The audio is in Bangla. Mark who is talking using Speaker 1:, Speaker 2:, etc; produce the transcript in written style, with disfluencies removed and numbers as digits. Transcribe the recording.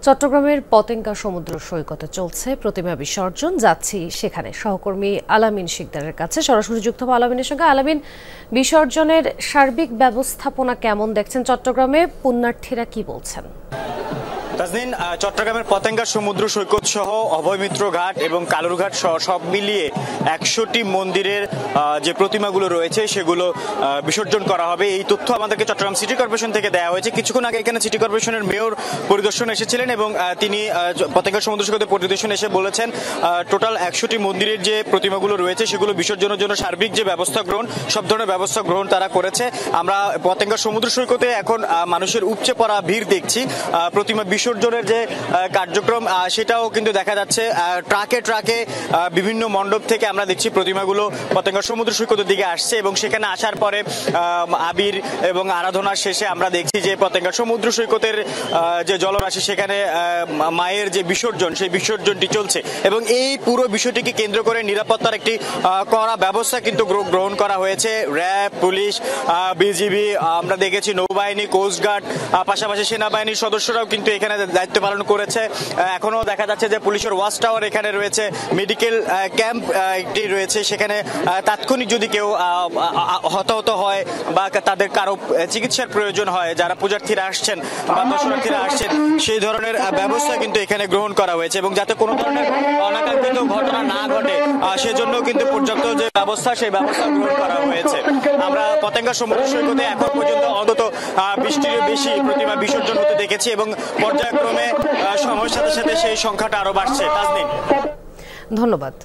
Speaker 1: চট্টগ্রামের পতেঙ্গা সমুদ্র সৈকতে চলছে প্রতিমা বিসর্জন। যাচ্ছি সেখানে সহকর্মী আলামিন শিকদারের কাছে, সরাসরি যুক্ত হব আলামিনের সঙ্গে। আলামিন, বিসর্জনের সার্বিক ব্যবস্থাপনা কেমন দেখছেন চট্টগ্রামে? পুণ্যার্থীরা কি বলছেন?
Speaker 2: তাজনীন, চট্টগ্রামের পতেঙ্গা সমুদ্র সৈকত সহ অভয়মিত্র ঘাট এবং কালুরঘাট সহ সব মিলিয়ে 100টি মন্দিরের যে প্রতিমাগুলো রয়েছে সেগুলো বিসর্জন করা হবে। এই তথ্য আমাদেরকে চট্টগ্রাম সিটি কর্পোরেশন থেকে দেওয়া হয়েছে। কিছুক্ষণ আগে এখানে সিটি কর্পোরেশনের মেয়র পরিদর্শন এসেছিলেন এবং তিনি পতেঙ্গা সমুদ্র সৈকতে পরিদর্শন এসে বলেছেন টোটাল 100টি মন্দিরের যে প্রতিমাগুলো রয়েছে সেগুলো বিসর্জনের জন্য সার্বিক যে ব্যবস্থা গ্রহণ, সব ধরনের ব্যবস্থা গ্রহণ তারা করেছে। আমরা পতেঙ্গা সমুদ্র সৈকতে এখন মানুষের উপচে পড়া ভিড় দেখছি। প্রতিমা বিসর্জনের যে কার্যক্রম সেটাও কিন্তু দেখা যাচ্ছে। ট্রাকে ট্রাকে বিভিন্ন মণ্ডপ থেকে আমরা দেখছি প্রতিমাগুলো পতেঙ্গা সমুদ্র সৈকতের দিকে আসছে এবং সেখানে আসার পরে আবির এবং আরাধনার শেষে আমরা দেখছি যে পতেঙ্গা সমুদ্র সৈকতের যে জলরাশি সেখানে মায়ের যে বিসর্জন সেই বিসর্জনটি চলছে এবং এই পুরো বিষয়টিকে কেন্দ্র করে নিরাপত্তার একটি কড়া ব্যবস্থা কিন্তু গ্রহণ করা হয়েছে। র্যাব, পুলিশ, বিজিবি, আমরা দেখেছি নৌবাহিনী, কোস্টগার্ড, পাশাপাশি সেনাবাহিনীর সদস্যরাও কিন্তু এখানে দায়িত্ব পালন করেছে। এখনো দেখা যাচ্ছে যে পুলিশের ওয়াচ টাওয়ার এখানে রয়েছে, মেডিকেল ক্যাম্প একটি রয়েছে। সেখানে তাৎক্ষণিক যদি কেউ হতাহত হয় বা তাদের কারো চিকিৎসার প্রয়োজন হয়, যারা পূজার্থীরা আসছেন বা দর্শনার্থীরা আসছেন, সেই ধরনের ব্যবস্থা কিন্তু এখানে গ্রহণ করা হয়েছে এবং যাতে কোনো ধরনের অনাকাঙ্ক্ষিত ঘটনা না ঘটে সেজন্য কিন্তু পর্যাপ্ত যে ব্যবস্থা সেই ব্যবস্থা গ্রহণ করা হয়েছে। আমরা পতেঙ্গা সমুদ্র সৈকতে এখন পর্যন্ত অন্তত 20টিরও বেশি প্রতিমা বিসর্জন হতে দেখেছি এবং পর্যায়ক্রমে সময়ের সাথে সাথে সেই সংখ্যাটা আরো বাড়ছে। তাজনীন,
Speaker 1: ধন্যবাদ।